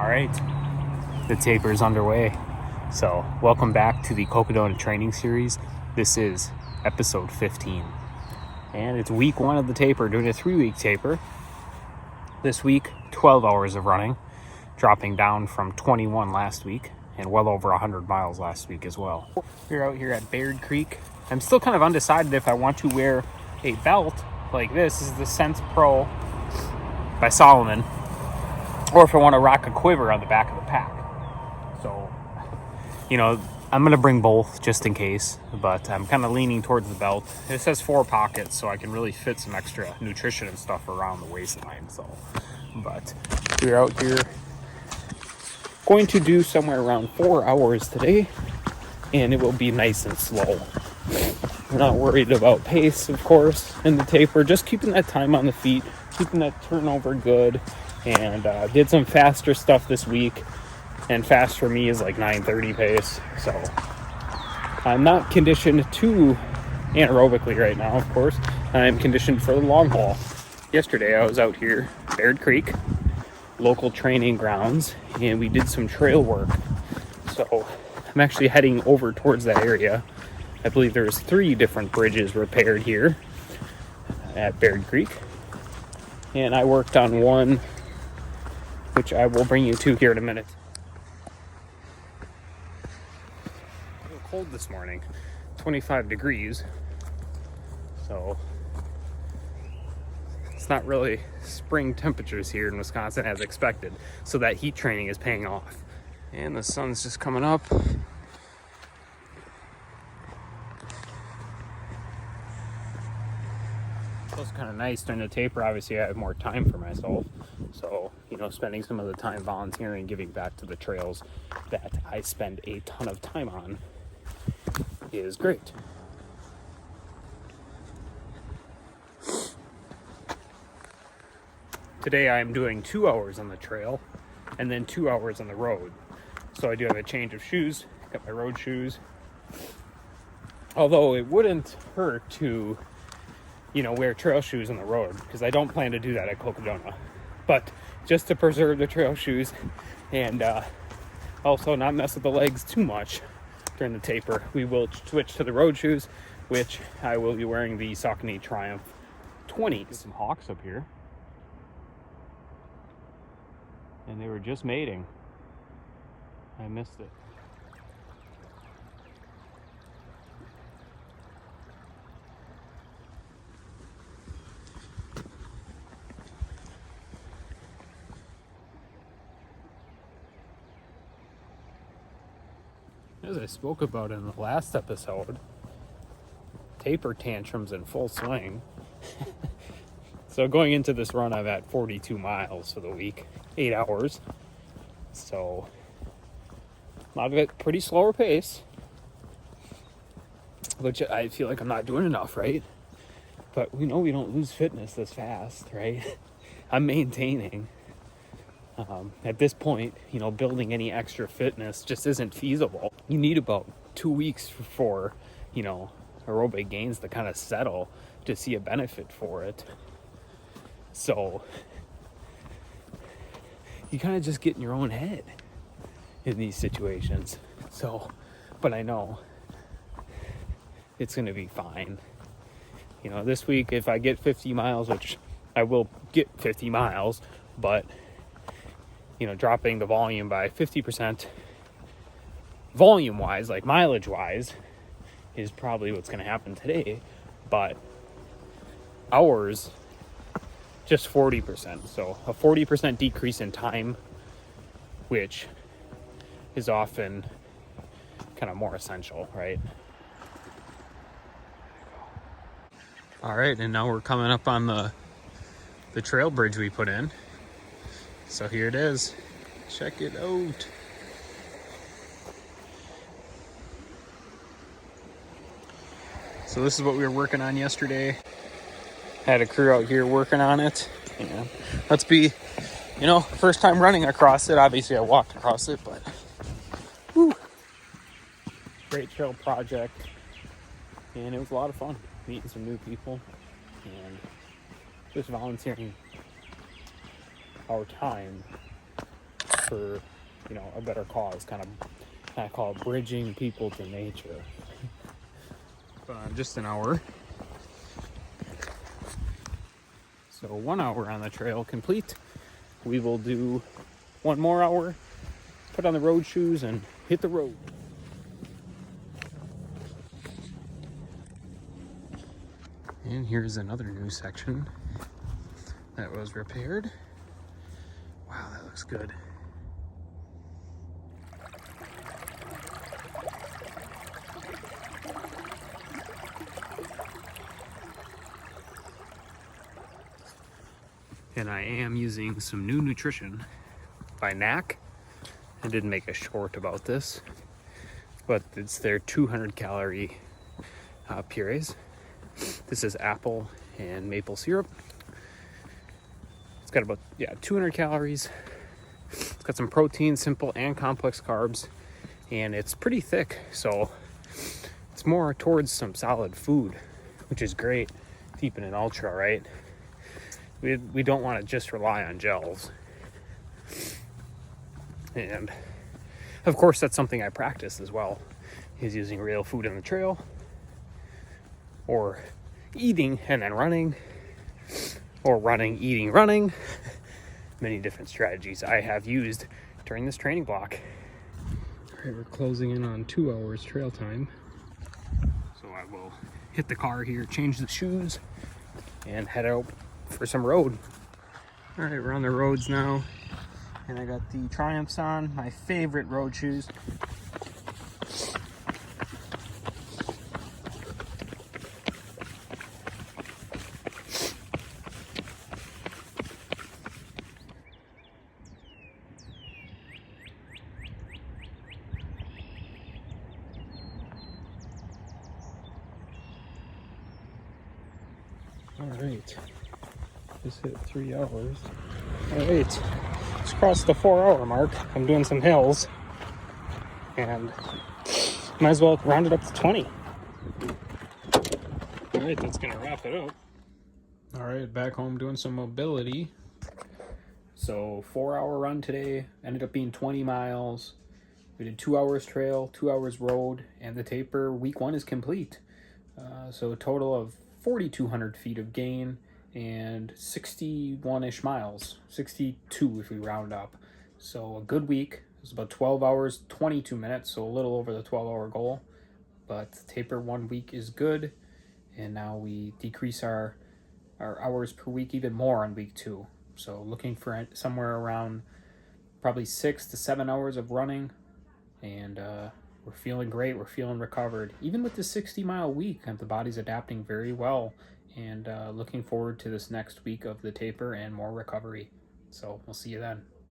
All right, the taper is underway. So welcome back to the Cocodona training series. This is episode 15. And it's week 1 of the taper, doing a 3-week taper. This week, 12 hours of running, dropping down from 21 last week and well over 100 miles last week as well. We're out here at Baird Creek. I'm still kind of undecided if I want to wear a belt like this. This is the Sense Pro by Solomon, or if I want to rock a quiver on the back of the pack. So, I'm going to bring both just in case, but I'm kind of leaning towards the belt. It says 4 pockets, so I can really fit some extra nutrition and stuff around the waistline. But we're out here going to do somewhere around 4 hours today, and it will be nice and slow. We're not worried about pace, of course, in the taper, just keeping that time on the feet, keeping that turnover good, and did some faster stuff this week. And fast for me is like 9:30 pace, so I'm not conditioned too anaerobically right now, of course. I'm conditioned for the long haul. Yesterday I was out here, Baird Creek, local training grounds, and we did some trail work. So I'm actually heading over towards that area. I believe there's 3 different bridges repaired here at Baird Creek, and I worked on one, which I will bring you to here in a minute. Cold this morning, 25 degrees, so it's not really spring temperatures here in Wisconsin as expected, so that heat training is paying off. And the sun's just coming up. It was kind of nice during the taper. Obviously I have more time for myself, so spending some of the time volunteering, giving back to the trails that I spend a ton of time on is great. Today I am doing 2 hours on the trail and then 2 hours on the road. So I do have a change of shoes, got my road shoes. Although it wouldn't hurt to, wear trail shoes on the road, because I don't plan to do that at Cocodona. But just to preserve the trail shoes and also not mess with the legs too much during the taper, we will switch to the road shoes, which I will be wearing the Saucony Triumph 20s. Some hawks up here, and they were just mating. I missed it. As I spoke about in the last episode, taper tantrums in full swing. So going into this run, I'm at 42 miles for the week, 8 hours. So a lot of it pretty slower pace, which I feel like I'm not doing enough, right? But we know we don't lose fitness this fast, right? I'm maintaining. At this point, building any extra fitness just isn't feasible. You need about 2 weeks for, aerobic gains to kind of settle to see a benefit for it. So you kind of just get in your own head in these situations. So, but I know it's going to be fine. This week, if I get 50 miles, which I will get 50 miles, but dropping the volume by 50% volume-wise, like mileage-wise, is probably what's going to happen today. But hours, just 40%. So a 40% decrease in time, which is often kind of more essential, right? All right, and now we're coming up on the trail bridge we put in. So here it is. Check it out. So this is what we were working on yesterday. Had a crew out here working on it. Yeah. Let's be, first time running across it. Obviously I walked across it, but whew. Great trail project. And it was a lot of fun meeting some new people and just volunteering our time for, you know, a better cause, kind of call it bridging people to nature. Just an hour. So 1 hour on the trail complete. We will do 1 more hour, put on the road shoes, and hit the road. And here's another new section that was repaired. Wow, that looks good. And I am using some new nutrition by NAC. I did make a short about this, but it's their 200 calorie purees. This is apple and maple syrup. It's got about 200 calories. It's got some protein, simple and complex carbs, and it's pretty thick, so it's more towards some solid food, which is great keeping it ultra, right? We don't want to just rely on gels. And of course, that's something I practice as well, is using real food on the trail, or eating and then running, or running, eating, running. Many different strategies I have used during this training block. All right, we're closing in on 2 hours trail time. So I will hit the car here, change the shoes, and head out for some road. All right, we're on the roads now, and I got the Triumphs on, my favorite road shoes. All right, just hit 3 hours. All right, just crossed the 4 hour mark. I'm doing some hills, and might as well round it up to 20. All right, that's gonna wrap it up. All right, back home doing some mobility. So 4 hour run today, ended up being 20 miles. We did 2 hours trail, 2 hours road, and the taper week 1 is complete. So a total of 4,200 feet of gain and 61-ish miles, 62 if we round up. So a good week. It was about 12 hours, 22 minutes, so a little over the 12-hour goal. But the taper 1 week is good, and now we decrease our hours per week even more on week 2. So looking for somewhere around probably 6 to 7 hours of running, and we're feeling great. We're feeling recovered. Even with the 60-mile week, the body's adapting very well, and looking forward to this next week of the taper and more recovery. So we'll see you then.